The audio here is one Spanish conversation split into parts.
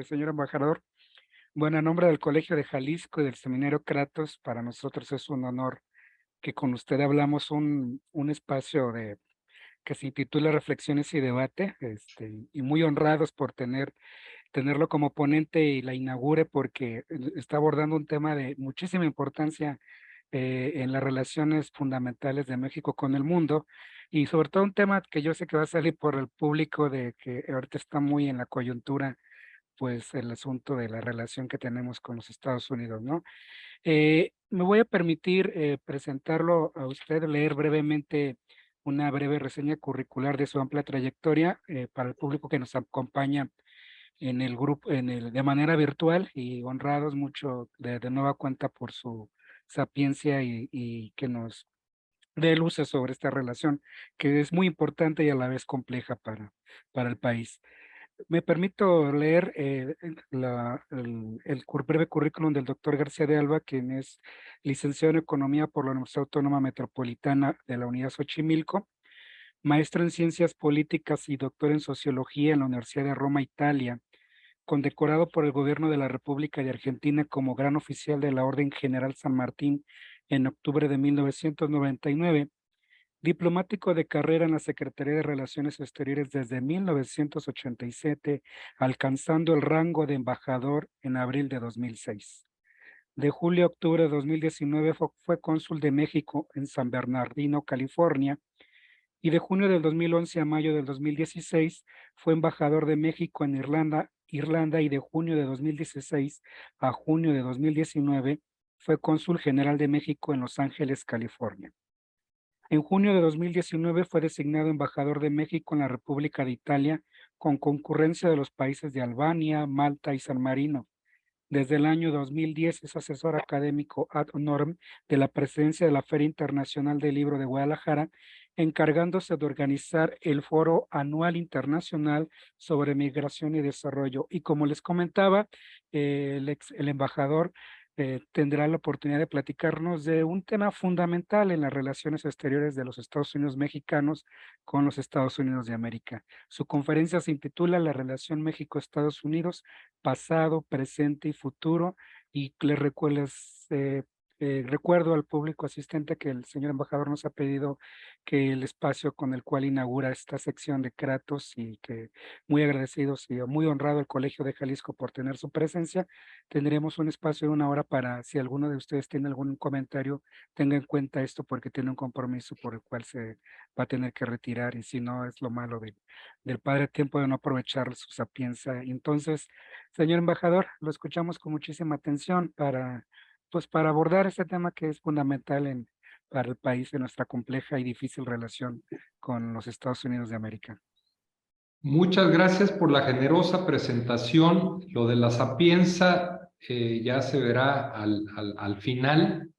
señor embajador. Bueno, a nombre del Colegio de Jalisco y del Seminario Kratos, para nosotros es un honor que con usted hablamos un espacio que se intitula Reflexiones y Debate, y muy honrados por tenerlo como ponente y la inaugure porque está abordando un tema de muchísima importancia en las relaciones fundamentales de México con el mundo y sobre todo un tema que yo sé que va a salir por el público de que ahorita está muy en la coyuntura, pues el asunto de la relación que tenemos con los Estados Unidos, ¿no? Me voy a permitir presentarlo a usted, leer brevemente una breve reseña curricular de su amplia trayectoria para el público que nos acompaña en el grupo, de manera virtual y honrados mucho de nueva cuenta por su sapiencia y que nos dé luces sobre esta relación que es muy importante y a la vez compleja para el país. Me permito leer el breve currículum del doctor García de Alba, quien es licenciado en Economía por la Universidad Autónoma Metropolitana de la Unidad Xochimilco, maestro en Ciencias Políticas y doctor en Sociología en la Universidad de Roma, Italia, condecorado por el Gobierno de la República de Argentina como Gran Oficial de la Orden General San Martín en octubre de 1999, diplomático de carrera en la Secretaría de Relaciones Exteriores desde 1987, alcanzando el rango de embajador en abril de 2006. De julio a octubre de 2019 fue cónsul de México en San Bernardino, California, y de junio del 2011 a mayo del 2016 fue embajador de México en Irlanda y de junio de 2016 a junio de 2019 fue cónsul general de México en Los Ángeles, California. En junio de 2019 fue designado embajador de México en la República de Italia con concurrencia de los países de Albania, Malta y San Marino. Desde el año 2010 es asesor académico ad honorem de la presidencia de la Feria Internacional del Libro de Guadalajara, encargándose de organizar el Foro Anual Internacional sobre Migración y Desarrollo. Y como les comentaba, el embajador tendrá la oportunidad de platicarnos de un tema fundamental en las relaciones exteriores de los Estados Unidos mexicanos con los Estados Unidos de América. Su conferencia se intitula La relación México-Estados Unidos, pasado, presente y futuro, y recuerdo al público asistente que el señor embajador nos ha pedido que el espacio con el cual inaugura esta sección de Kratos y que muy agradecidos y muy honrado el Colegio de Jalisco por tener su presencia, tendremos un espacio de una hora para, si alguno de ustedes tiene algún comentario, tenga en cuenta esto porque tiene un compromiso por el cual se va a tener que retirar y si no es lo malo del padre tiempo de no aprovechar su sapienza. Entonces, señor embajador, lo escuchamos con muchísima atención pues para abordar este tema que es fundamental para el país en nuestra compleja y difícil relación con los Estados Unidos de América. Muchas gracias por la generosa presentación. Lo de la sapienza ya se verá al final.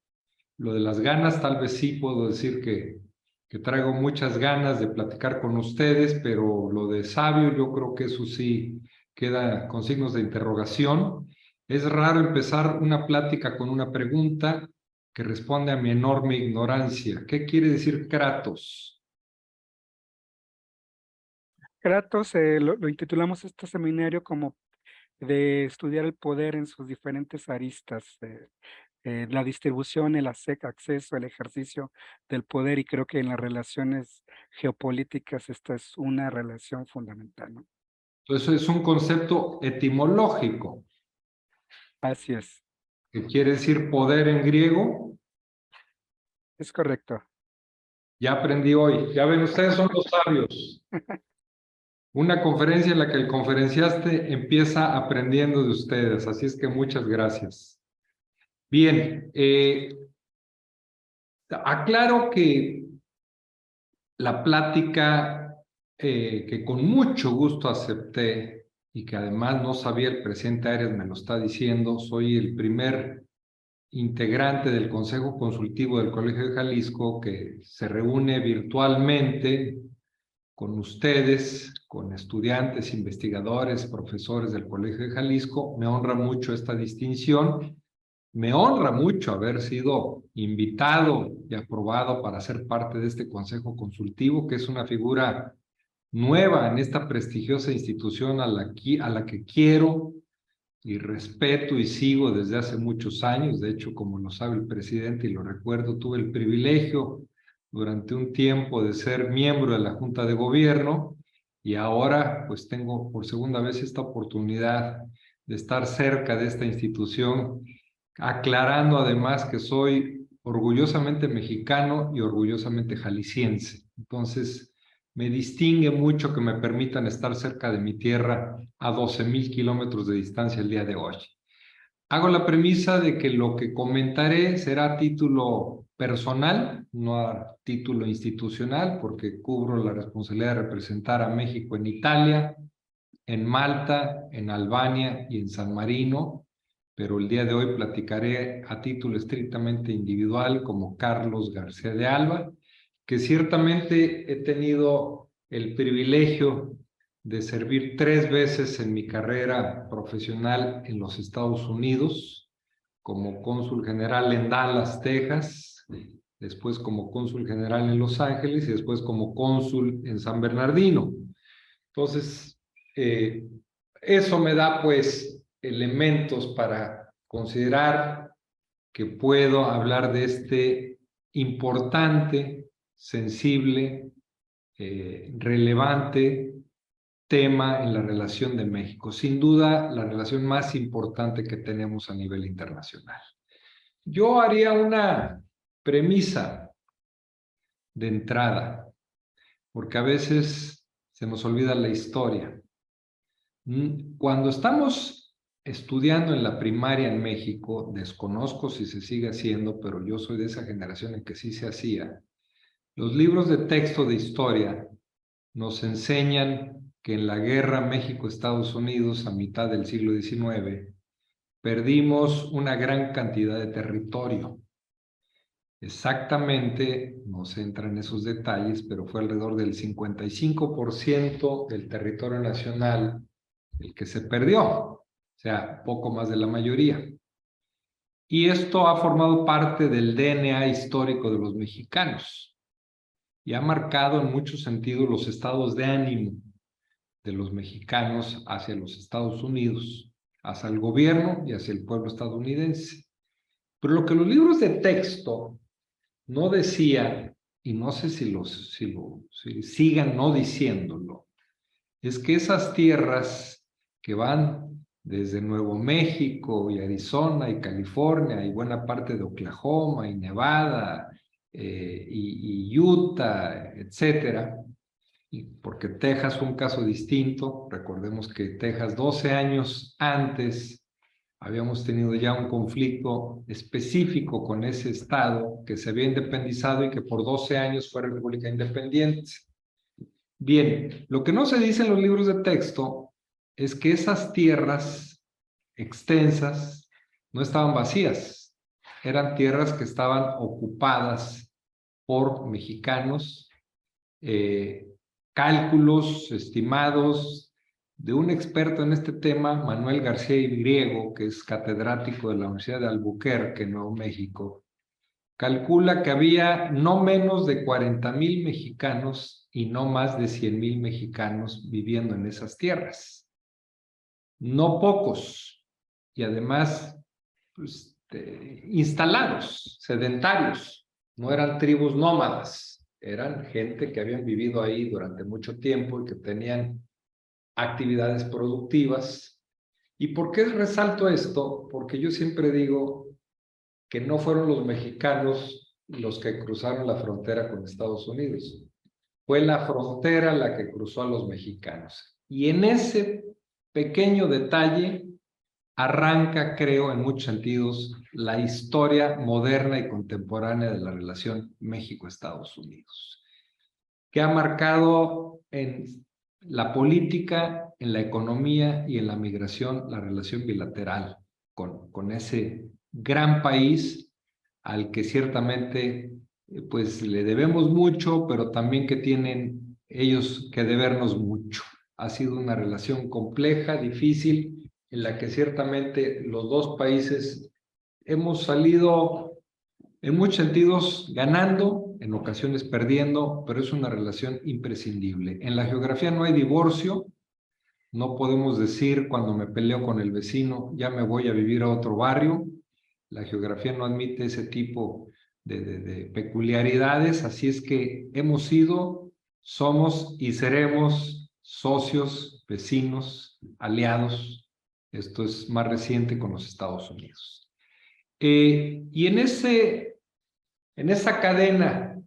Lo de las ganas, tal vez sí puedo decir que traigo muchas ganas de platicar con ustedes, pero lo de sabio yo creo que eso sí queda con signos de interrogación. Es raro empezar una plática con una pregunta que responde a mi enorme ignorancia. ¿Qué quiere decir Kratos? Kratos, lo intitulamos este seminario como de estudiar el poder en sus diferentes aristas, la distribución, el acceso, el ejercicio del poder, y creo que en las relaciones geopolíticas esta es una relación fundamental, ¿no? Entonces es un concepto etimológico, Así que quiere decir poder en griego. es correcto. Ya aprendí hoy. Ya ven, ustedes son los sabios. Una conferencia en la que el conferenciante empieza aprendiendo de ustedes, así es que muchas gracias. Bien, aclaro que la plática que con mucho gusto acepté y que además no sabía el presidente Aires me lo está diciendo, soy el primer integrante del Consejo Consultivo del Colegio de Jalisco que se reúne virtualmente con ustedes, con estudiantes, investigadores, profesores del Colegio de Jalisco. Me honra mucho esta distinción. Me honra mucho haber sido invitado y aprobado para ser parte de este consejo consultivo, que es una figura nueva en esta prestigiosa institución a la que quiero y respeto y sigo desde hace muchos años. De hecho, como lo sabe el presidente y lo recuerdo, tuve el privilegio durante un tiempo de ser miembro de la Junta de Gobierno y ahora pues tengo por segunda vez esta oportunidad de estar cerca de esta institución, aclarando además que soy orgullosamente mexicano y orgullosamente jalisciense. Entonces, me distingue mucho que me permitan estar cerca de mi tierra a 12,000 kilómetros de distancia el día de hoy. Hago la premisa de que lo que comentaré será a título personal, no a título institucional, porque cubro la responsabilidad de representar a México en Italia, en Malta, en Albania y en San Marino, pero el día de hoy platicaré a título estrictamente individual como Carlos García de Alba, que ciertamente he tenido el privilegio de servir 3 veces en mi carrera profesional en los Estados Unidos, como cónsul general en Dallas, Texas, después como cónsul general en Los Ángeles y después como cónsul en San Bernardino. Entonces, eso me da pues elementos para considerar que puedo hablar de este importante, sensible, relevante tema en la relación de México. Sin duda, la relación más importante que tenemos a nivel internacional. Yo haría una premisa de entrada, porque a veces se nos olvida la historia. Cuando estamos estudiando en la primaria en México, desconozco si se sigue haciendo, pero yo soy de esa generación en que sí se hacía, los libros de texto de historia nos enseñan que en la guerra México-Estados Unidos a mitad del siglo XIX perdimos una gran cantidad de territorio. Exactamente, no se entra en esos detalles, pero fue alrededor del 55% del territorio nacional el que se perdió, o sea, poco más de la mayoría. Y esto ha formado parte del DNA histórico de los mexicanos y ha marcado en muchos sentidos los estados de ánimo de los mexicanos hacia los Estados Unidos, hacia el gobierno y hacia el pueblo estadounidense. Pero lo que los libros de texto no decían, y no sé si sigan no diciéndolo, es que esas tierras que van desde Nuevo México y Arizona y California y buena parte de Oklahoma y Nevada y Utah, etcétera, y porque Texas fue un caso distinto. Recordemos que Texas 12 años antes habíamos tenido ya un conflicto específico con ese estado que se había independizado y que por 12 años fue república independiente. Bien, lo que no se dice en los libros de texto es que esas tierras extensas no estaban vacías, eran tierras que estaban ocupadas por mexicanos. Cálculos estimados de un experto en este tema, Manuel García y Griego, que es catedrático de la Universidad de Albuquerque, Nuevo México, calcula que había no menos de 40,000 mexicanos y no más de 100,000 mexicanos viviendo en esas tierras. No pocos, y además pues, instalados, sedentarios, no eran tribus nómadas, eran gente que habían vivido ahí durante mucho tiempo y que tenían actividades productivas. ¿Y por qué resalto esto? Porque yo siempre digo que no fueron los mexicanos los que cruzaron la frontera con Estados Unidos. Fue la frontera la que cruzó a los mexicanos. Y en ese pequeño detalle arranca, creo, en muchos sentidos, la historia moderna y contemporánea de la relación México-Estados Unidos, que ha marcado en la política, en la economía y en la migración la relación bilateral con ese gran país al que ciertamente pues le debemos mucho, pero también que tienen ellos que debernos mucho. Ha sido una relación compleja, difícil, en la que ciertamente los dos países hemos salido en muchos sentidos ganando en ocasiones perdiendo, pero es una relación imprescindible. En la geografía no hay divorcio. No podemos decir cuando me peleo con el vecino, ya me voy a vivir a otro barrio. La geografía no admite ese tipo de peculiaridades, así es que hemos sido, somos y seremos socios, vecinos, aliados. Esto es más reciente con los Estados Unidos. Y en esa cadena,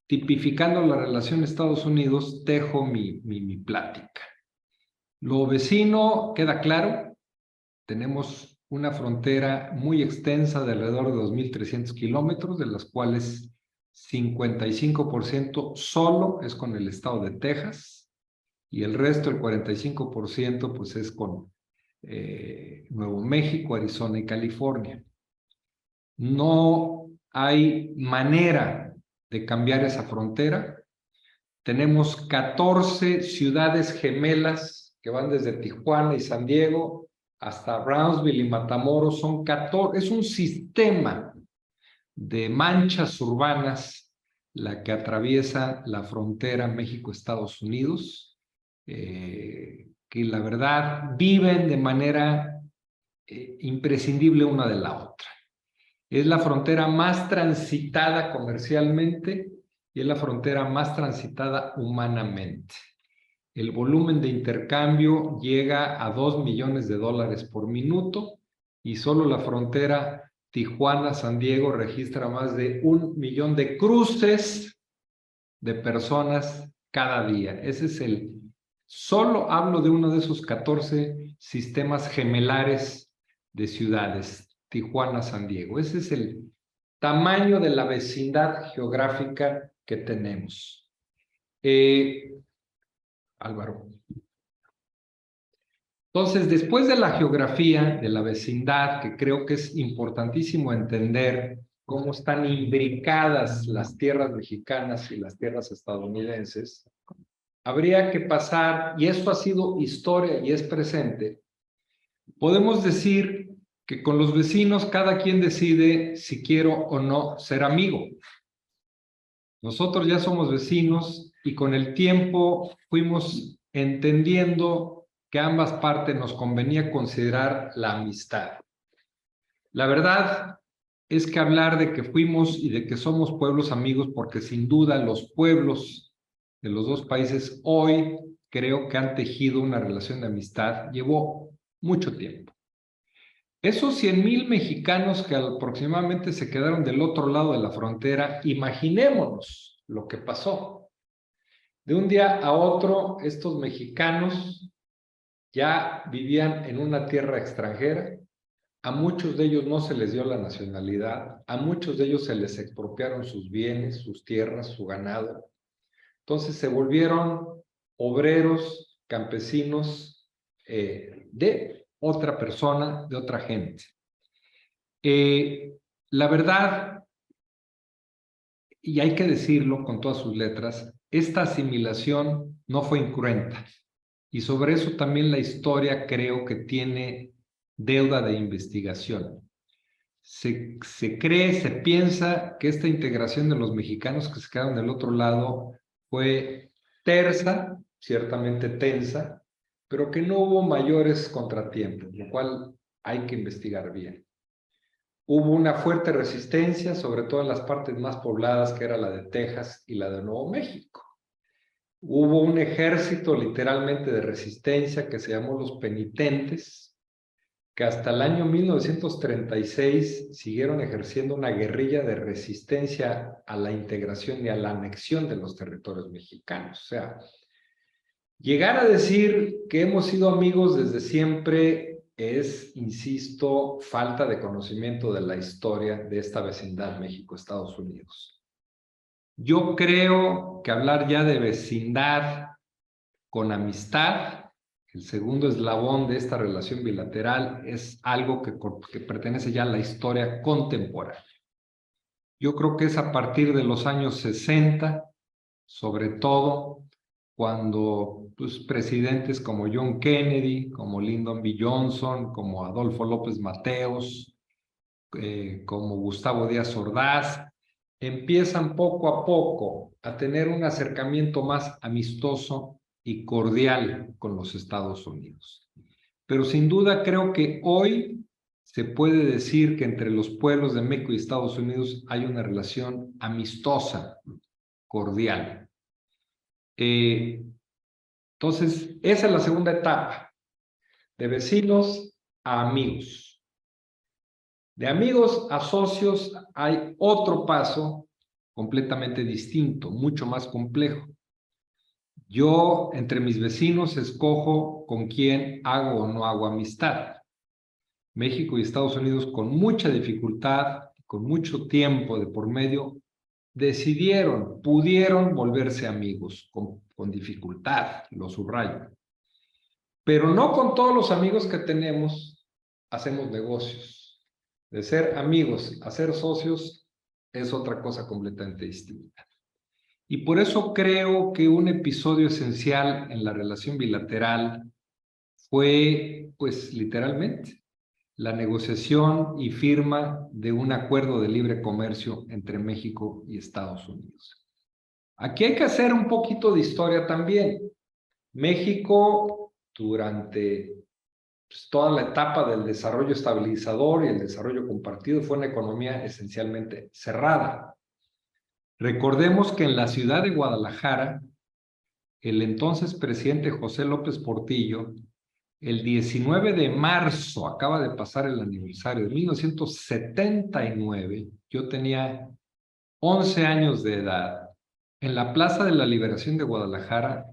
tipificando la relación Estados Unidos, dejo mi plática. Lo vecino queda claro, tenemos una frontera muy extensa de alrededor de 2.300 kilómetros, de las cuales 55% solo es con el estado de Texas y el resto, el 45%, pues es con Nuevo México, Arizona y California. No hay manera de cambiar esa frontera. Tenemos 14 ciudades gemelas que van desde Tijuana y San Diego hasta Brownsville y Matamoros. Son 14, es un sistema de manchas urbanas la que atraviesa la frontera México-Estados Unidos, que la verdad viven de manera imprescindible una de la otra. Es la frontera más transitada comercialmente y es la frontera más transitada humanamente. El volumen de intercambio llega a $2 millones por minuto y solo la frontera Tijuana-San Diego registra más de 1 millón de cruces de personas cada día. Ese es solo hablo de uno de esos 14 sistemas gemelares de ciudades. Tijuana, San Diego. Ese es el tamaño de la vecindad geográfica que tenemos. Álvaro. Entonces, después de la geografía, de la vecindad, que creo que es importantísimo entender cómo están imbricadas las tierras mexicanas y las tierras estadounidenses, habría que pasar, y esto ha sido historia y es presente, podemos decir que con los vecinos cada quien decide si quiero o no ser amigo. Nosotros ya somos vecinos y con el tiempo fuimos entendiendo que a ambas partes nos convenía considerar la amistad. La verdad es que hablar de que fuimos y de que somos pueblos amigos, porque sin duda los pueblos de los dos países hoy creo que han tejido una relación de amistad, llevó mucho tiempo. Esos 100,000 mexicanos que aproximadamente se quedaron del otro lado de la frontera, imaginémonos lo que pasó. De un día a otro, estos mexicanos ya vivían en una tierra extranjera. A muchos de ellos no se les dio la nacionalidad, a muchos de ellos se les expropiaron sus bienes, sus tierras, su ganado. Entonces se volvieron obreros, campesinos de otra persona, de otra gente. La verdad, y hay que decirlo con todas sus letras, esta asimilación no fue incruenta. Y sobre eso también la historia creo que tiene deuda de investigación. Se cree, se piensa que esta integración de los mexicanos que se quedaron del otro lado fue tersa, ciertamente tensa, pero que no hubo mayores contratiempos, lo cual hay que investigar bien. Hubo una fuerte resistencia, sobre todo en las partes más pobladas, que era la de Texas y la de Nuevo México. Hubo un ejército literalmente de resistencia que se llamó los penitentes, que hasta el año 1936 siguieron ejerciendo una guerrilla de resistencia a la integración y a la anexión de los territorios mexicanos. O sea, llegar a decir que hemos sido amigos desde siempre es, insisto, falta de conocimiento de la historia de esta vecindad México-Estados Unidos. Yo creo que hablar ya de vecindad con amistad, el segundo eslabón de esta relación bilateral, es algo que pertenece ya a la historia contemporánea. Yo creo que es a partir de los años 60, sobre todo, cuando presidentes como John Kennedy, como Lyndon B. Johnson, como Adolfo López Mateos, como Gustavo Díaz Ordaz, empiezan poco a poco a tener un acercamiento más amistoso y cordial con los Estados Unidos. Pero sin duda creo que hoy se puede decir que entre los pueblos de México y Estados Unidos hay una relación amistosa, cordial. Entonces, esa es la segunda etapa, de vecinos a amigos. De amigos a socios hay otro paso completamente distinto, mucho más complejo. Yo, entre mis vecinos, escojo con quién hago o no hago amistad. México y Estados Unidos, con mucha dificultad, con mucho tiempo de por medio, pudieron volverse amigos, con dificultad, lo subrayo. Pero no con todos los amigos que tenemos hacemos negocios. De ser amigos a ser socios es otra cosa completamente distinta. Y por eso creo que un episodio esencial en la relación bilateral fue, pues, literalmente, la negociación y firma de un acuerdo de libre comercio entre México y Estados Unidos. Aquí hay que hacer un poquito de historia también. México, durante toda la etapa del desarrollo estabilizador y el desarrollo compartido, fue una economía esencialmente cerrada. Recordemos que en la ciudad de Guadalajara, el entonces presidente José López Portillo, el 19 de marzo, acaba de pasar el aniversario de 1979, yo tenía 11 años de edad, en la Plaza de la Liberación de Guadalajara,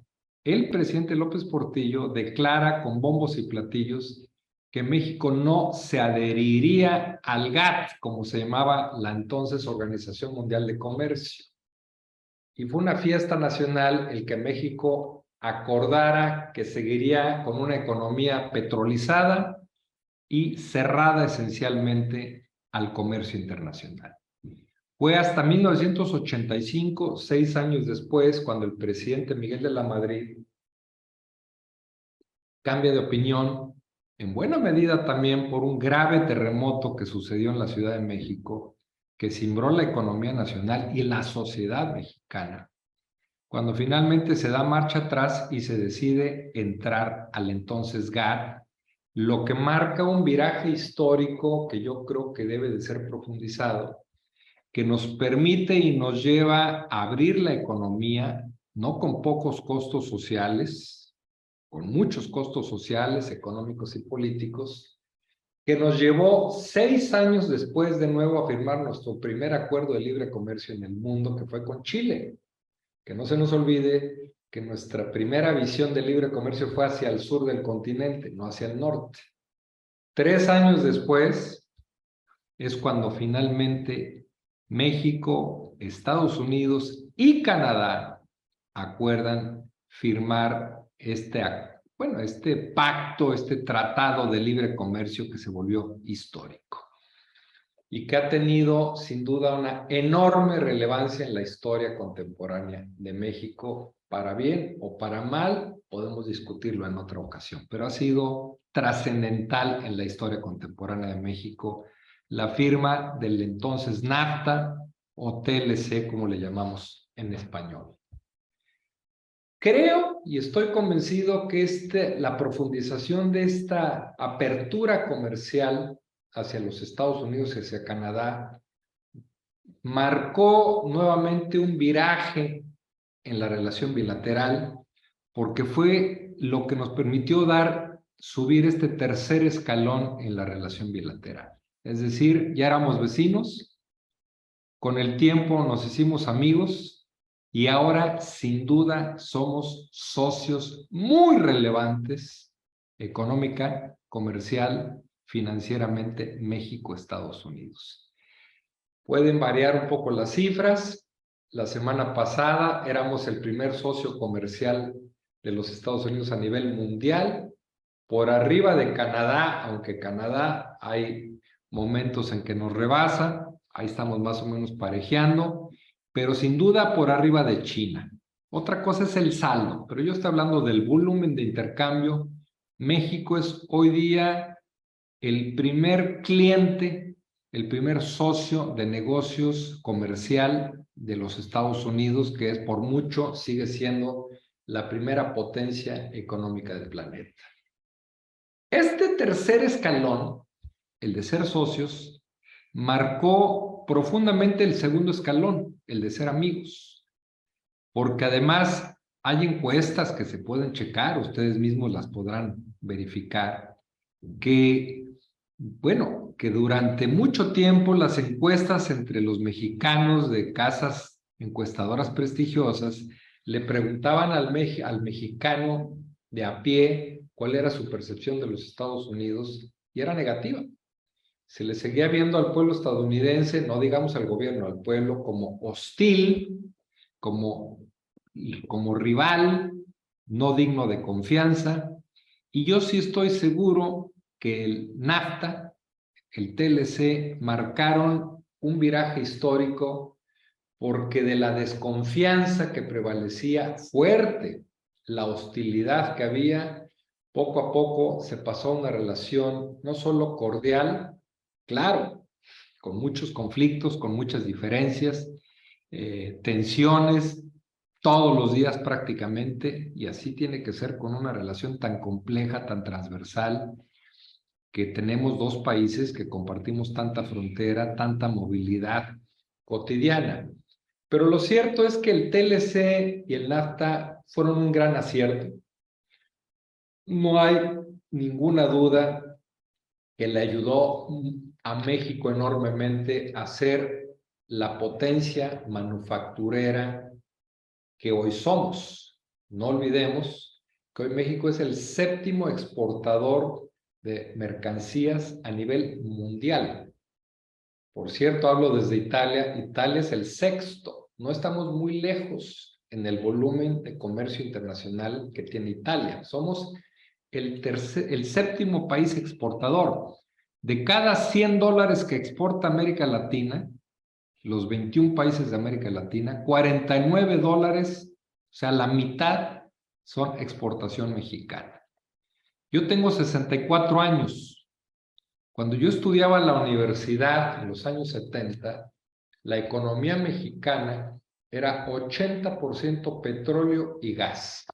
el presidente López Portillo declara con bombos y platillos que México no se adheriría al GATT, como se llamaba la entonces Organización Mundial de Comercio. Y fue una fiesta nacional el que México acordara que seguiría con una economía petrolizada y cerrada esencialmente al comercio internacional. Fue hasta 1985, 6 años después, cuando el presidente Miguel de la Madrid cambia de opinión, en buena medida también por un grave terremoto que sucedió en la Ciudad de México, que cimbró la economía nacional y la sociedad mexicana, cuando finalmente se da marcha atrás y se decide entrar al entonces GATT, lo que marca un viraje histórico que yo creo que debe de ser profundizado, que nos permite y nos lleva a abrir la economía, no con pocos costos sociales, con muchos costos sociales, económicos y políticos, que nos llevó 6 años después de nuevo a firmar nuestro primer acuerdo de libre comercio en el mundo, que fue con Chile. Que no se nos olvide que nuestra primera visión de libre comercio fue hacia el sur del continente, no hacia el norte. 3 años después es cuando finalmente México, Estados Unidos y Canadá acuerdan firmar este pacto, este tratado de libre comercio que se volvió histórico y que ha tenido sin duda una enorme relevancia en la historia contemporánea de México, para bien o para mal, podemos discutirlo en otra ocasión, pero ha sido trascendental en la historia contemporánea de México la firma del entonces NAFTA o TLC, como le llamamos en español. Creo y estoy convencido que la profundización de esta apertura comercial hacia los Estados Unidos y hacia Canadá marcó nuevamente un viraje en la relación bilateral, porque fue lo que nos permitió subir este tercer escalón en la relación bilateral. Es decir, ya éramos vecinos, con el tiempo nos hicimos amigos y ahora sin duda somos socios muy relevantes económica, comercial, financieramente México-Estados Unidos. Pueden variar un poco las cifras. La semana pasada éramos el primer socio comercial de los Estados Unidos a nivel mundial, por arriba de Canadá, aunque Canadá hay momentos en que nos rebasa, ahí estamos más o menos parejeando, pero sin duda por arriba de China. Otra cosa es el saldo, pero yo estoy hablando del volumen de intercambio. México es hoy día el primer cliente, el primer socio de negocios comercial de los Estados Unidos, que es por mucho, sigue siendo la primera potencia económica del planeta. Este tercer escalón, el de ser socios, marcó profundamente el segundo escalón, el de ser amigos, porque además hay encuestas que se pueden checar, ustedes mismos las podrán verificar, que, bueno, que durante mucho tiempo las encuestas entre los mexicanos de casas encuestadoras prestigiosas le preguntaban al mexicano de a pie cuál era su percepción de los Estados Unidos y era negativa. Se le seguía viendo al pueblo estadounidense, no digamos al gobierno, al pueblo, como hostil, como rival, no digno de confianza. Y yo sí estoy seguro que el NAFTA, el TLC, marcaron un viraje histórico porque de la desconfianza que prevalecía fuerte, la hostilidad que había, poco a poco se pasó a una relación no solo cordial, claro, con muchos conflictos, con muchas diferencias, tensiones, todos los días prácticamente, y así tiene que ser con una relación tan compleja, tan transversal, que tenemos dos países que compartimos tanta frontera, tanta movilidad cotidiana. Pero lo cierto es que el TLC y el NAFTA fueron un gran acierto. No hay ninguna duda que le ayudó a México enormemente a ser la potencia manufacturera que hoy somos. No olvidemos que hoy México es el séptimo exportador de mercancías a nivel mundial. Por cierto, hablo desde Italia. Italia es el sexto. No estamos muy lejos en el volumen de comercio internacional que tiene Italia. Somos el séptimo país exportador. De cada $100 que exporta América Latina, los 21 países de América Latina, $49, o sea, la mitad, son exportación mexicana. Yo tengo 64 años. Cuando yo estudiaba en la universidad en los años 70, la economía mexicana era 80% petróleo y gas.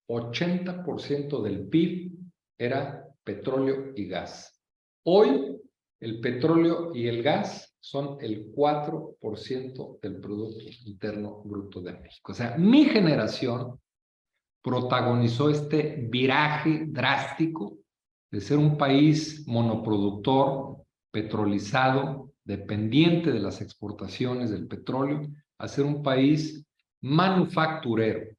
80% del PIB era petróleo y gas. Hoy, el petróleo y el gas son el 4% del Producto Interno Bruto de México. O sea, mi generación protagonizó este viraje drástico de ser un país monoproductor, petrolizado, dependiente de las exportaciones del petróleo, a ser un país manufacturero.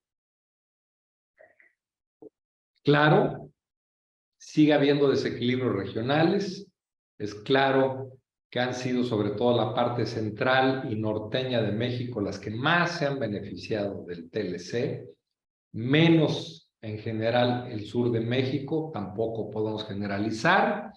Claro, sigue habiendo desequilibrios regionales. Es claro que han sido sobre todo la parte central y norteña de México las que más se han beneficiado del TLC, menos en general el sur de México, tampoco podemos generalizar,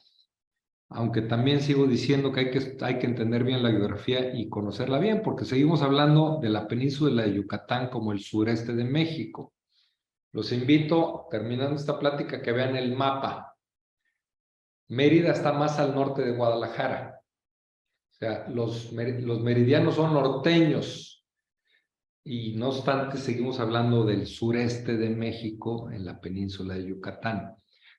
aunque también sigo diciendo que hay que entender bien la geografía y conocerla bien, porque seguimos hablando de la península de Yucatán como el sureste de México. Los invito, terminando esta plática, que vean el mapa. Mérida está más al norte de Guadalajara. O sea, los meridianos son norteños. Y no obstante, seguimos hablando del sureste de México, en la península de Yucatán.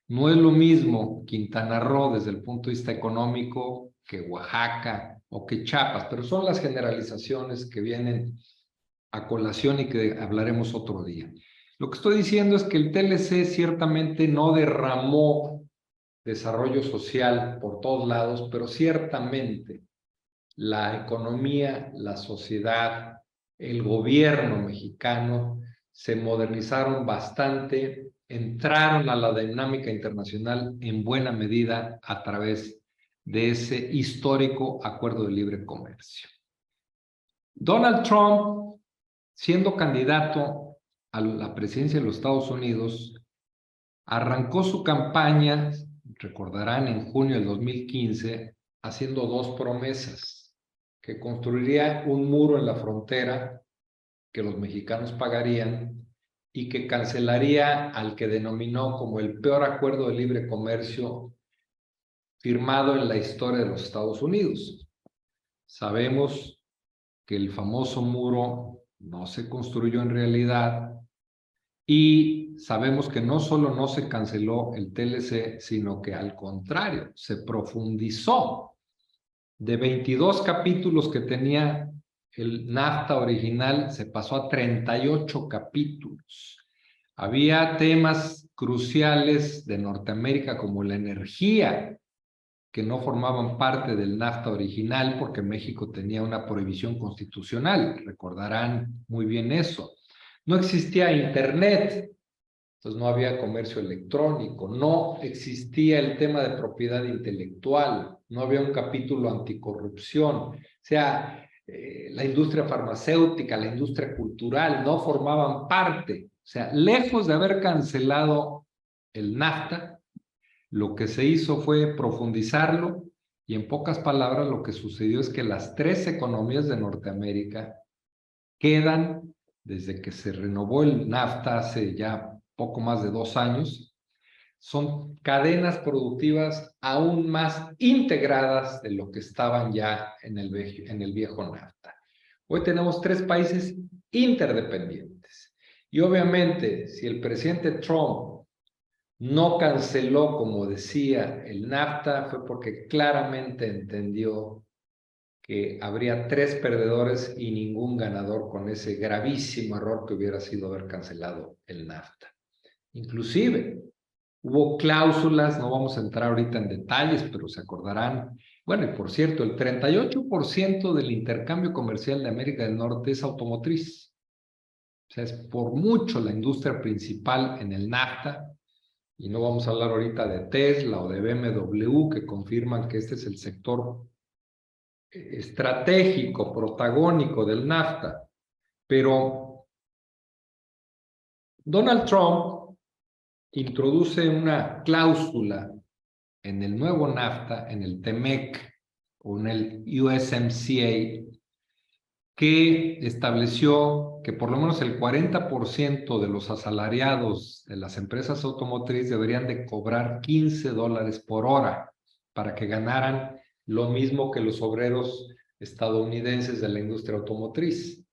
No es lo mismo Quintana Roo desde el punto de vista económico que Oaxaca o que Chiapas, pero son las generalizaciones que vienen a colación y que hablaremos otro día. Lo que estoy diciendo es que el TLC ciertamente no derramó desarrollo social por todos lados, pero ciertamente la economía, la sociedad, el gobierno mexicano se modernizaron bastante, entraron a la dinámica internacional en buena medida a través de ese histórico acuerdo de libre comercio. Donald Trump, siendo candidato a la presidencia de los Estados Unidos, arrancó su campaña, recordarán, en junio del 2015, haciendo dos promesas: que construiría un muro en la frontera que los mexicanos pagarían y que cancelaría al que denominó como el peor acuerdo de libre comercio firmado en la historia de los Estados Unidos. Sabemos que el famoso muro no se construyó en realidad y sabemos que no solo no se canceló el TLC, sino que al contrario, se profundizó. De 22 capítulos que tenía el NAFTA original, se pasó a 38 capítulos. Había temas cruciales de Norteamérica como la energía, que no formaban parte del NAFTA original porque México tenía una prohibición constitucional. Recordarán muy bien eso. No existía Internet, entonces no había comercio electrónico, no existía el tema de propiedad intelectual, no había un capítulo anticorrupción. O sea, la industria farmacéutica, la industria cultural no formaban parte. O sea, lejos de haber cancelado el NAFTA, lo que se hizo fue profundizarlo y en pocas palabras lo que sucedió es que las tres economías de Norteamérica quedan, desde que se renovó el NAFTA hace ya poco más de 2 años, son cadenas productivas aún más integradas de lo que estaban ya en el viejo NAFTA. Hoy tenemos 3 países interdependientes. Y obviamente, si el presidente Trump no canceló, como decía, el NAFTA, fue porque claramente entendió que habría 3 perdedores y ningún ganador con ese gravísimo error que hubiera sido haber cancelado el NAFTA. Inclusive, hubo cláusulas, no vamos a entrar ahorita en detalles, pero se acordarán. Bueno, y por cierto, el 38% del intercambio comercial de América del Norte es automotriz. O sea, es por mucho la industria principal en el NAFTA. Y no vamos a hablar ahorita de Tesla o de BMW, que confirman que este es el sector estratégico, protagónico del NAFTA. Pero Donald Trump introduce una cláusula en el nuevo NAFTA, en el TMEC o en el USMCA, que estableció que por lo menos el 40% de los asalariados de las empresas automotrices deberían de cobrar $15 por hora para que ganaran lo mismo que los obreros estadounidenses de la industria automotriz.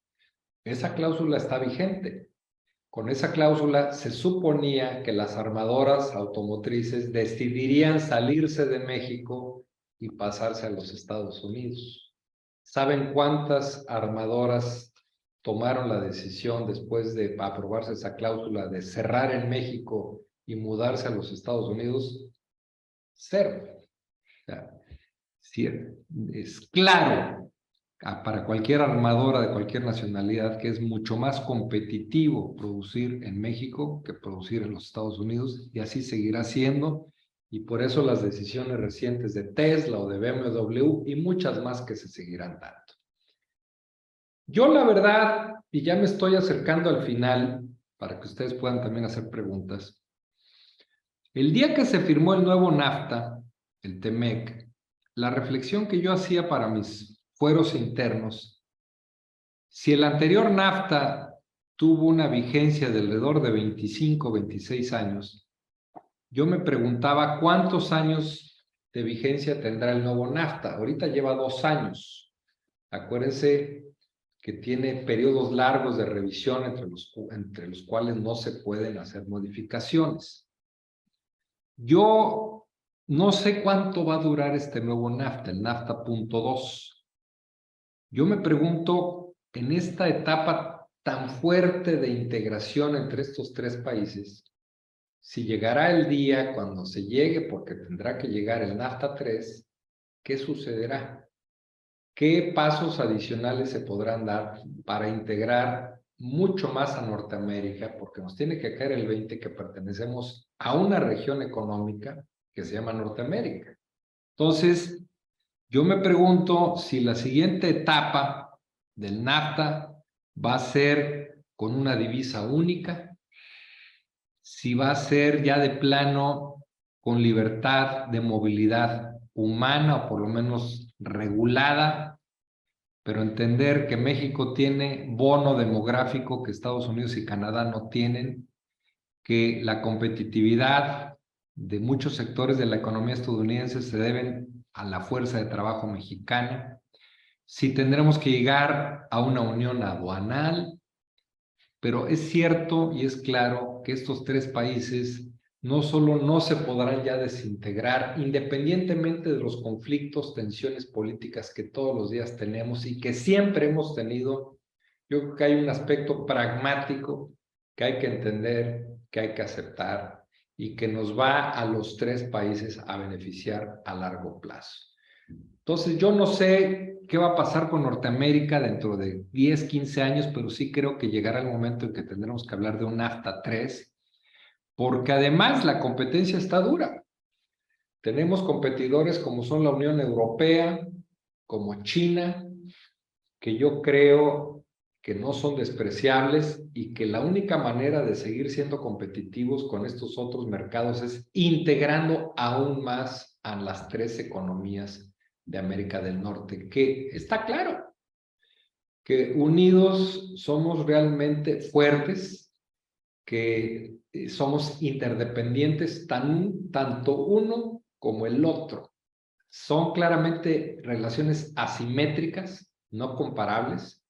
Esa cláusula está vigente. Con esa cláusula se suponía que las armadoras automotrices decidirían salirse de México y pasarse a los Estados Unidos. ¿Saben cuántas armadoras tomaron la decisión después de aprobarse esa cláusula de cerrar en México y mudarse a los Estados Unidos? 0. O sea, sí, es claro para cualquier armadora de cualquier nacionalidad que es mucho más competitivo producir en México que producir en los Estados Unidos, y así seguirá siendo, y por eso las decisiones recientes de Tesla o de BMW y muchas más que se seguirán dando. Yo la verdad, y ya me estoy acercando al final para que ustedes puedan también hacer preguntas, el día que se firmó el nuevo NAFTA, el TMEC, la reflexión que yo hacía para mis fueros internos, si el anterior NAFTA tuvo una vigencia de alrededor de 25, 26 años, yo me preguntaba cuántos años de vigencia tendrá el nuevo NAFTA. Ahorita lleva 2 años. Acuérdense que tiene periodos largos de revisión entre los cuales no se pueden hacer modificaciones. Yo no sé cuánto va a durar este nuevo NAFTA, el NAFTA punto 2. Yo me pregunto, en esta etapa tan fuerte de integración entre estos 3 países, si llegará el día cuando se llegue, porque tendrá que llegar el NAFTA 3, ¿qué sucederá? ¿Qué pasos adicionales se podrán dar para integrar mucho más a Norteamérica? Porque nos tiene que caer el 20 que pertenecemos a una región económica que se llama Norteamérica. Entonces, yo me pregunto si la siguiente etapa del NAFTA va a ser con una divisa única, si va a ser ya de plano con libertad de movilidad humana o por lo menos regulada, pero entender que México tiene bono demográfico que Estados Unidos y Canadá no tienen, que la competitividad de muchos sectores de la economía estadounidense se deben a la fuerza de trabajo mexicana, si tendremos que llegar a una unión aduanal, pero es cierto y es claro que estos tres países no solo no se podrán ya desintegrar, independientemente de los conflictos, tensiones políticas que todos los días tenemos y que siempre hemos tenido. Yo creo que hay un aspecto pragmático que hay que entender, que hay que aceptar y que nos va a los tres países a beneficiar a largo plazo. Entonces, yo no sé qué va a pasar con Norteamérica dentro de 10, 15 años, pero sí creo que llegará el momento en que tendremos que hablar de un NAFTA 3, porque además la competencia está dura. Tenemos competidores como son la Unión Europea, como China, que yo creo que no son despreciables y que la única manera de seguir siendo competitivos con estos otros mercados es integrando aún más a las tres economías de América del Norte, que está claro que unidos somos realmente fuertes, que somos interdependientes tanto uno como el otro. Son claramente relaciones asimétricas, no comparables,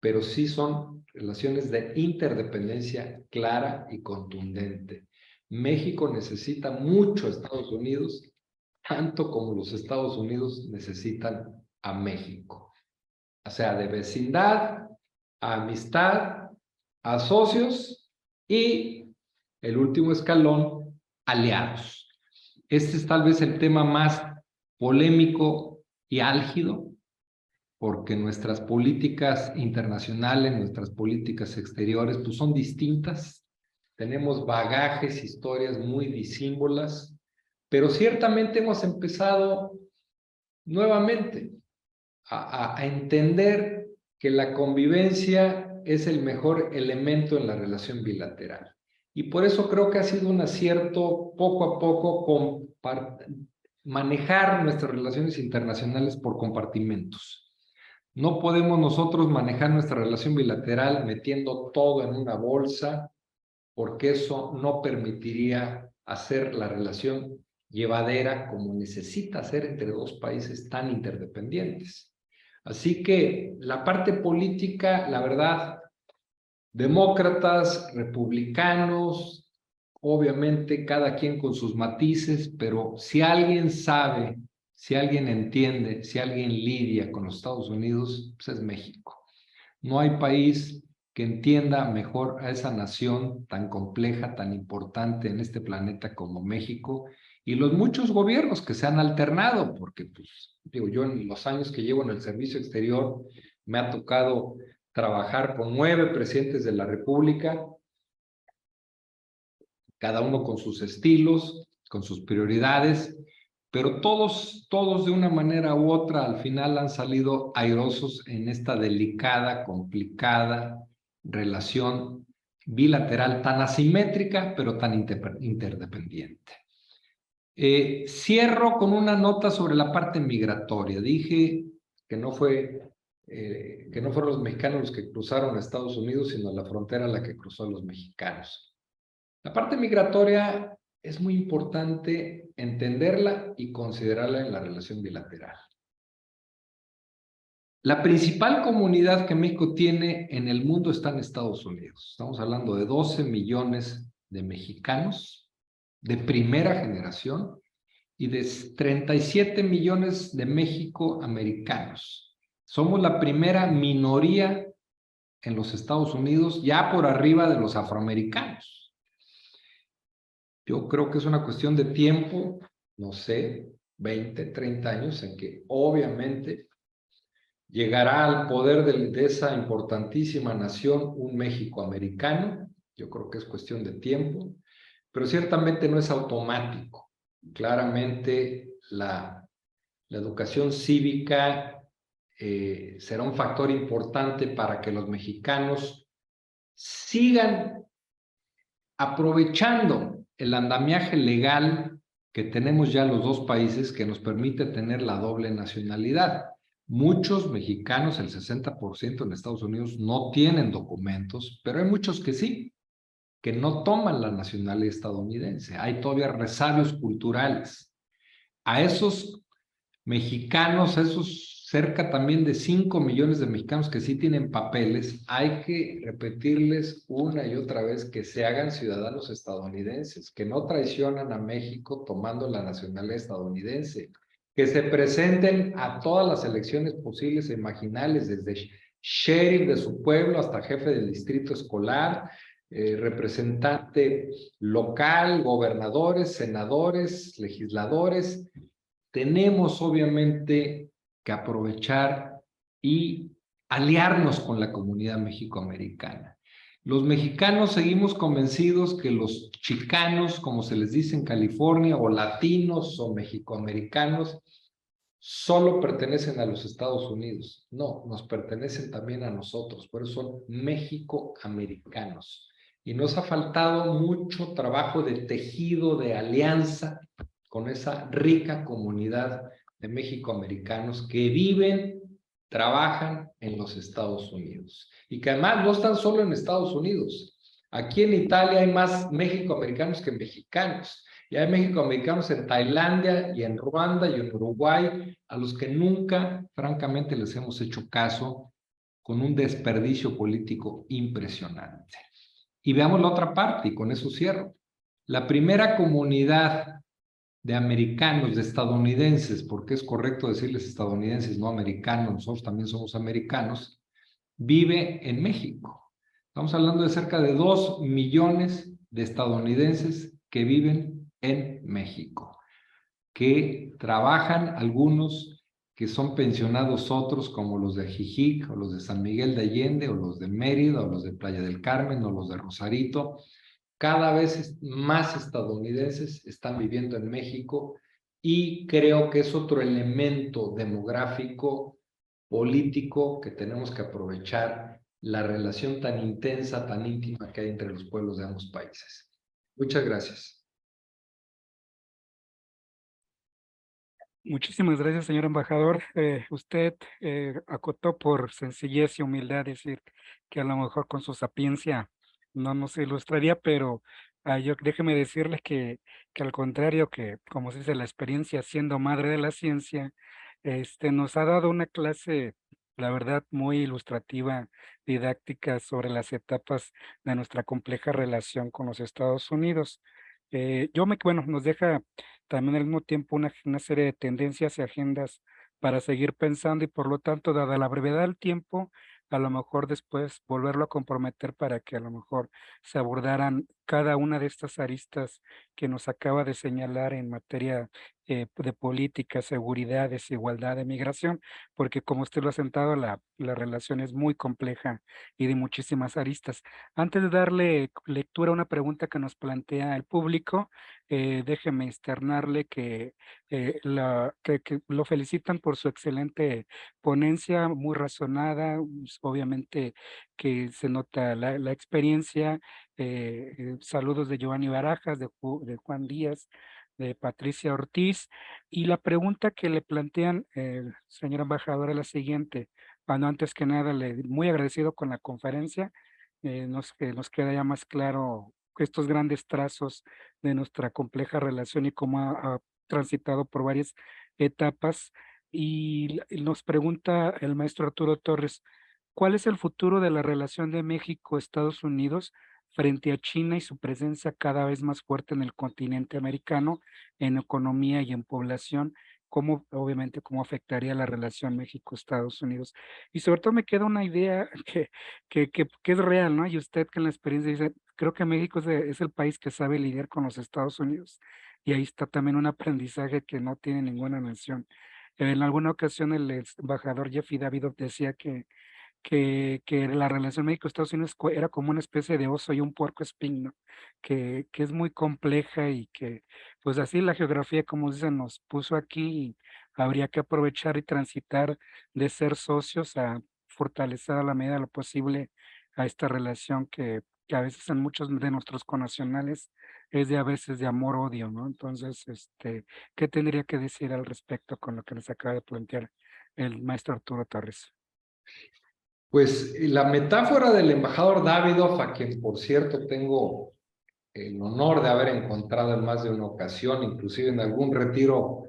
pero sí son relaciones de interdependencia clara y contundente. México necesita mucho a Estados Unidos, tanto como los Estados Unidos necesitan a México. O sea, de vecindad, a amistad, a socios y el último escalón, aliados. Este es tal vez el tema más polémico y álgido, porque nuestras políticas internacionales, nuestras políticas exteriores, pues son distintas. Tenemos bagajes, historias muy disímbolas, pero ciertamente hemos empezado nuevamente a entender que la convivencia es el mejor elemento en la relación bilateral. Y por eso creo que ha sido un acierto poco a poco manejar nuestras relaciones internacionales por compartimentos. No podemos nosotros manejar nuestra relación bilateral metiendo todo en una bolsa, porque eso no permitiría hacer la relación llevadera como necesita ser entre dos países tan interdependientes. Así que la parte política, la verdad, demócratas, republicanos, obviamente cada quien con sus matices, pero si alguien sabe, si alguien entiende, si alguien lidia con los Estados Unidos, pues es México. No hay país que entienda mejor a esa nación tan compleja, tan importante en este planeta como México, y los muchos gobiernos que se han alternado, porque pues, digo, yo en los años que llevo en el servicio exterior me ha tocado trabajar con 9 presidentes de la República, cada uno con sus estilos, con sus prioridades, pero todos de una manera u otra al final han salido airosos en esta delicada, complicada relación bilateral tan asimétrica, pero tan interdependiente. Cierro con una nota sobre la parte migratoria. Dije que no fueron los mexicanos los que cruzaron a Estados Unidos, sino la frontera la que cruzó a los mexicanos. La parte migratoria es muy importante entenderla y considerarla en la relación bilateral. La principal comunidad que México tiene en el mundo está en Estados Unidos. Estamos hablando de 12 millones de mexicanos de primera generación y de 37 millones de mexicoamericanos. Somos la primera minoría en los Estados Unidos, ya por arriba de los afroamericanos. Yo creo que es una cuestión de tiempo, no sé, 20, 30 años, en que obviamente llegará al poder de esa importantísima nación un México americano. Yo creo que es cuestión de tiempo, pero ciertamente no es automático. Claramente la educación cívica será un factor importante para que los mexicanos sigan aprovechando el andamiaje legal que tenemos ya los dos países, que nos permite tener la doble nacionalidad. Muchos mexicanos, el 60% en Estados Unidos, no tienen documentos, pero hay muchos que sí. que no toman la nacionalidad estadounidense. Hay todavía resabios culturales. A esos mexicanos, a esos cerca también de 5 millones de mexicanos que sí tienen papeles, hay que repetirles una y otra vez que se hagan ciudadanos estadounidenses, que no traicionan a México tomando la nacionalidad estadounidense, que se presenten a todas las elecciones posibles e imaginables, desde sheriff de su pueblo hasta jefe del distrito escolar, representante local, gobernadores, senadores, legisladores. Tenemos obviamente que aprovechar y aliarnos con la comunidad mexicoamericana. Los mexicanos seguimos convencidos que los chicanos, como se les dice en California, o latinos o mexicoamericanos, solo pertenecen a los Estados Unidos. No, nos pertenecen también a nosotros, por eso son mexicoamericanos. Y nos ha faltado mucho trabajo de tejido, de alianza con esa rica comunidad de mexicoamericanos que viven, trabajan en los Estados Unidos. Y que además no están solo en Estados Unidos. Aquí en Italia hay más mexicoamericanos que mexicanos. Y hay mexicoamericanos en Tailandia y en Ruanda y en Uruguay, a los que nunca, francamente, les hemos hecho caso, con un desperdicio político impresionante. Y veamos la otra parte, y con eso cierro. La primera comunidad de americanos, de estadounidenses, porque es correcto decirles estadounidenses, no americanos, nosotros también somos americanos, vive en México. Estamos hablando de cerca de 2 millones de estadounidenses que viven en México, que trabajan, algunos que son pensionados, otros como los de Ajijic, o los de San Miguel de Allende, o los de Mérida, o los de Playa del Carmen, o los de Rosarito. Cada vez más estadounidenses están viviendo en México y creo que es otro elemento demográfico, político, que tenemos que aprovechar, la relación tan intensa, tan íntima que hay entre los pueblos de ambos países. Muchas gracias. Muchísimas gracias, señor embajador. Usted acotó por sencillez y humildad decir que a lo mejor con su sapiencia no nos ilustraría, pero déjeme decirle que al contrario, que como se dice, la experiencia siendo madre de la ciencia, nos ha dado una clase, la verdad, muy ilustrativa, didáctica sobre las etapas de nuestra compleja relación con los Estados Unidos. Bueno, nos deja también al mismo tiempo una serie de tendencias y agendas para seguir pensando y por lo tanto, dada la brevedad del tiempo, a lo mejor después volverlo a comprometer para que a lo mejor se abordaran cada una de estas aristas que nos acaba de señalar en materia de política, seguridad, desigualdad, de migración, porque como usted lo ha sentado, la relación es muy compleja y de muchísimas aristas. Antes de darle lectura a una pregunta que nos plantea el público, déjeme externarle que lo felicitan por su excelente ponencia, muy razonada, obviamente que se nota la experiencia. Saludos de Giovanni Barajas, de Juan Díaz, de Patricia Ortiz. Y la pregunta que le plantean, señora embajadora, es la siguiente. Bueno, antes que nada, muy agradecido con la conferencia. Nos queda ya más claro estos grandes trazos de nuestra compleja relación y cómo ha transitado por varias etapas. Y nos pregunta el maestro Arturo Torres, ¿cuál es el futuro de la relación de México-Estados Unidos frente a China y su presencia cada vez más fuerte en el continente americano, en economía y en población? Obviamente, cómo afectaría la relación México-Estados Unidos. Y sobre todo me queda una idea que es real, ¿no? Y usted que en la experiencia dice, creo que México es el país que sabe lidiar con los Estados Unidos. Y ahí está también un aprendizaje que no tiene ninguna mención. En alguna ocasión el embajador Jeffrey Davidoff decía que la relación México-Estados Unidos era como una especie de oso y un puerco espín, ¿no? Que es muy compleja y que, pues así la geografía, como dicen, nos puso aquí y habría que aprovechar y transitar de ser socios a fortalecer a la medida de lo posible a esta relación que a veces en muchos de nuestros connacionales es de a veces de amor-odio, ¿no? Entonces, ¿qué tendría que decir al respecto con lo que nos acaba de plantear el maestro Arturo Torres? Pues la metáfora del embajador Davidoff, a quien por cierto tengo el honor de haber encontrado en más de una ocasión, inclusive en algún retiro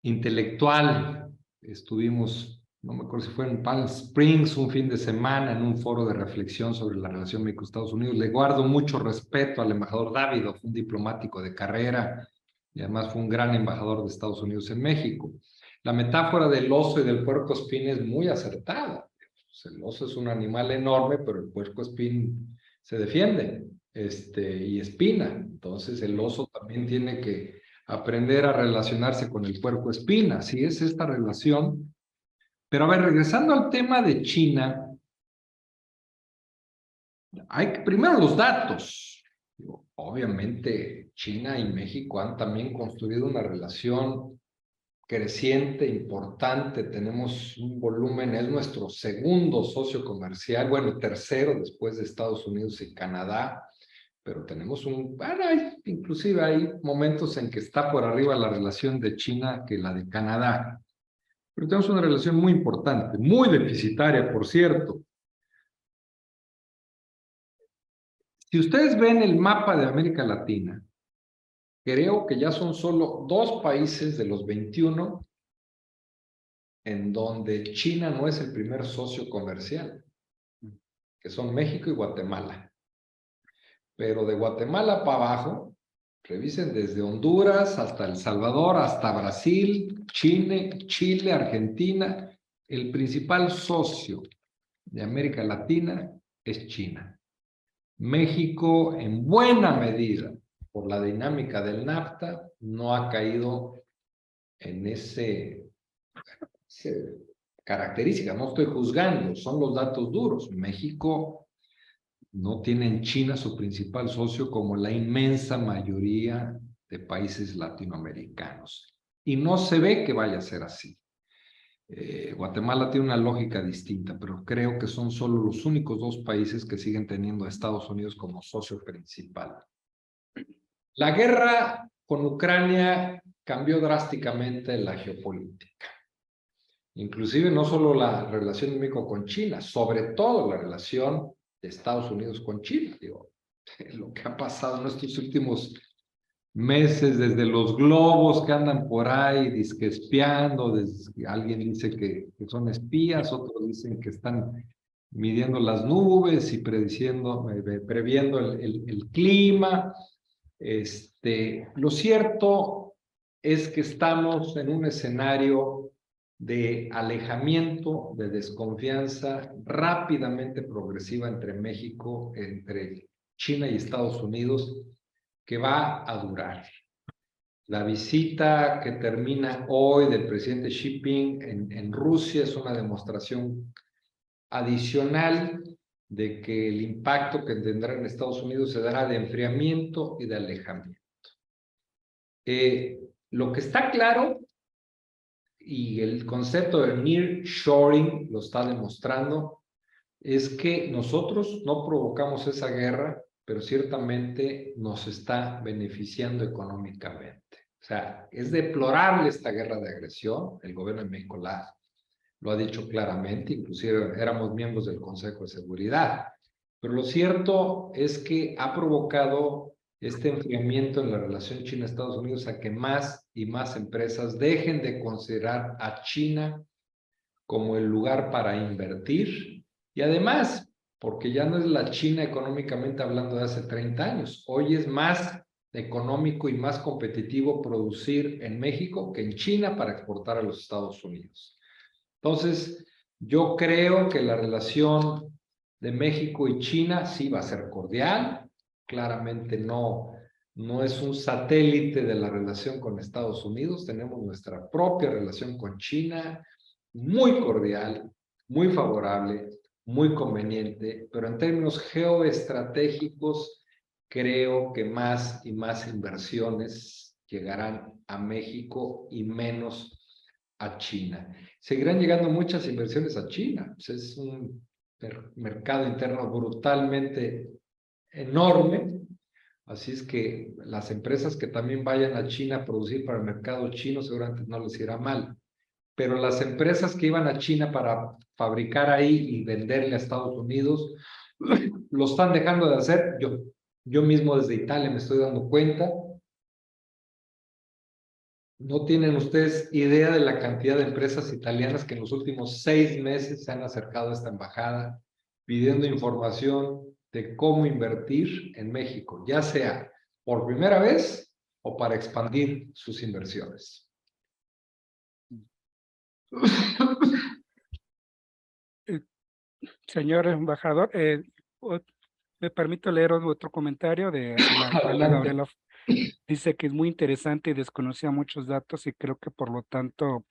intelectual, estuvimos, no me acuerdo si fue en Palm Springs un fin de semana, en un foro de reflexión sobre la relación México-Estados Unidos. Le guardo mucho respeto al embajador Davidoff, un diplomático de carrera y además fue un gran embajador de Estados Unidos en México. La metáfora del oso y del puercoespín es muy acertada. El oso es un animal enorme, pero el puercoespín se defiende y espina. Entonces el oso también tiene que aprender a relacionarse con el puercoespín. Así es esta relación. Pero a ver, regresando al tema de China, hay que, primero los datos. Obviamente China y México han también construido una relación creciente, importante. Tenemos un volumen, es nuestro segundo socio comercial, bueno, tercero después de Estados Unidos y Canadá, pero tenemos inclusive hay momentos en que está por arriba la relación de China que la de Canadá, pero tenemos una relación muy importante, muy deficitaria, por cierto. Si ustedes ven el mapa de América Latina, creo que ya son solo 2 países de los 21 en donde China no es el primer socio comercial, que son México y Guatemala. Pero de Guatemala para abajo, revisen desde Honduras hasta El Salvador, hasta Brasil, Chile, Argentina, el principal socio de América Latina es China. México, en buena medida, por la dinámica del NAFTA, no ha caído en esa característica. No estoy juzgando, son los datos duros. México no tiene en China su principal socio como la inmensa mayoría de países latinoamericanos. Y no se ve que vaya a ser así. Guatemala tiene una lógica distinta, pero creo que son solo los únicos 2 países que siguen teniendo a Estados Unidos como socio principal. La guerra con Ucrania cambió drásticamente la geopolítica. Inclusive no solo la relación de México con China, sobre todo la relación de Estados Unidos con China. Digo, lo que ha pasado en estos últimos meses, desde los globos que andan por ahí, dizque espiando, alguien dice que son espías, otros dicen que están midiendo las nubes y previendo el clima. Lo cierto es que estamos en un escenario de alejamiento, de desconfianza rápidamente progresiva entre China y Estados Unidos, que va a durar. La visita que termina hoy del presidente Xi Jinping en Rusia es una demostración adicional de que el impacto que tendrá en Estados Unidos se dará de enfriamiento y de alejamiento. Lo que está claro, y el concepto de nearshoring lo está demostrando, es que nosotros no provocamos esa guerra, pero ciertamente nos está beneficiando económicamente. O sea, es deplorable esta guerra de agresión. El gobierno de México lo ha dicho claramente, inclusive éramos miembros del Consejo de Seguridad. Pero lo cierto es que ha provocado este enfriamiento en la relación China-Estados Unidos a que más y más empresas dejen de considerar a China como el lugar para invertir. Y además, porque ya no es la China económicamente hablando de hace 30 años, hoy es más económico y más competitivo producir en México que en China para exportar a los Estados Unidos. Entonces, yo creo que la relación de México y China sí va a ser cordial, claramente no es un satélite de la relación con Estados Unidos, tenemos nuestra propia relación con China, muy cordial, muy favorable, muy conveniente, pero en términos geoestratégicos, creo que más y más inversiones llegarán a México y menos a China. Seguirán llegando muchas inversiones a China. Pues es un mercado interno brutalmente enorme. Así es que las empresas que también vayan a China a producir para el mercado chino seguramente no les irá mal. pero las empresas que iban a China para fabricar ahí y venderle a Estados Unidos, lo están dejando de hacer. Yo mismo desde Italia me estoy dando cuenta. No tienen ustedes idea de la cantidad de empresas italianas que en los últimos 6 meses se han acercado a esta embajada pidiendo información de cómo invertir en México, ya sea por primera vez o para expandir sus inversiones. Señor embajador, me permito leer otro comentario de Ana Adelante. Gabriela. Dice que es muy interesante y desconocía muchos datos y creo que por lo tanto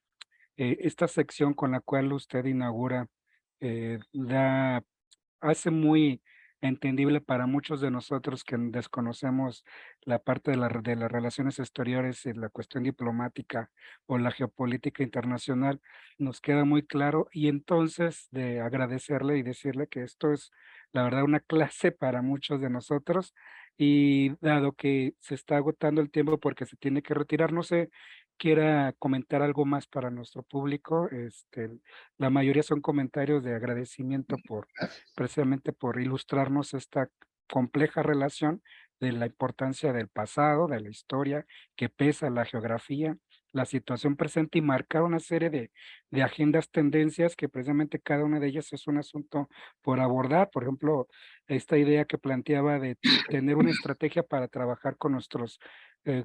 esta sección con la cual usted inaugura hace muy entendible para muchos de nosotros que desconocemos la parte de las relaciones exteriores y la cuestión diplomática o la geopolítica internacional, nos queda muy claro y entonces de agradecerle y decirle que esto es la verdad una clase para muchos de nosotros y dado que se está agotando el tiempo porque se tiene que retirar, no sé, quiera comentar algo más para nuestro público, la mayoría son comentarios de agradecimiento precisamente por ilustrarnos esta compleja relación de la importancia del pasado, de la historia, que pesa la geografía, la situación presente y marcar una serie de agendas, tendencias que precisamente cada una de ellas es un asunto por abordar. Por ejemplo, esta idea que planteaba de tener una estrategia para trabajar con nuestros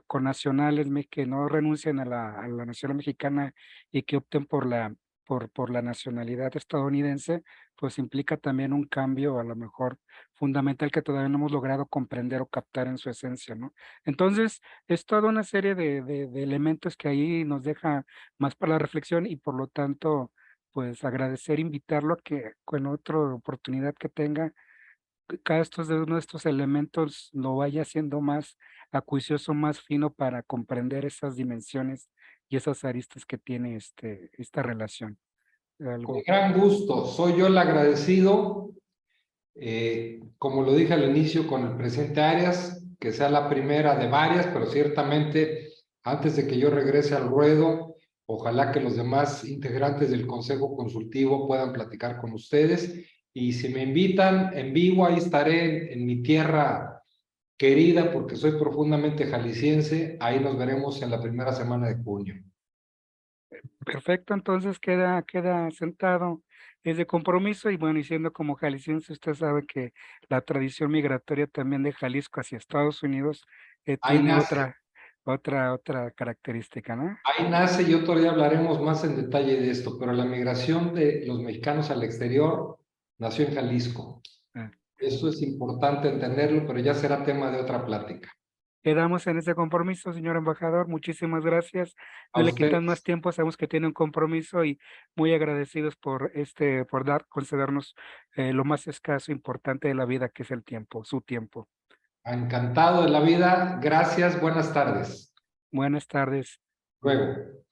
connacionales que no renuncien a la nación mexicana y que opten por la nacionalidad estadounidense, pues implica también un cambio a lo mejor fundamental que todavía no hemos logrado comprender o captar en su esencia, ¿no? Entonces, es toda una serie de elementos que ahí nos deja más para la reflexión y por lo tanto, pues agradecer, invitarlo a que con otra oportunidad que tenga, cada uno de estos elementos lo vaya haciendo más acuicioso, más fino para comprender esas dimensiones y esas aristas que tiene esta relación. Con Algo. gran gusto, soy yo el agradecido, como lo dije al inicio con el presidente Arias, que sea la primera de varias, pero ciertamente antes de que yo regrese al ruedo, ojalá que los demás integrantes del Consejo Consultivo puedan platicar con ustedes y si me invitan en vivo, ahí estaré en mi tierra querida porque soy profundamente jalisciense, ahí nos veremos en la primera semana de junio. Perfecto, entonces queda sentado ese compromiso y bueno, y siendo como jalisciense, usted sabe que la tradición migratoria también de Jalisco hacia Estados Unidos Ahí tiene nace. otra característica, ¿no? Ahí nace y otro día hablaremos más en detalle de esto, pero la migración de los mexicanos al exterior nació en Jalisco. Ah, Eso es importante entenderlo, pero ya será tema de otra plática. Quedamos en ese compromiso, señor embajador, muchísimas gracias. A No le quitan ustedes, más tiempo, sabemos que tiene un compromiso y muy agradecidos por concedernos lo más escaso, importante de la vida, que es el tiempo, su tiempo. encantado de la vida. Gracias, buenas tardes. Buenas tardes. Luego.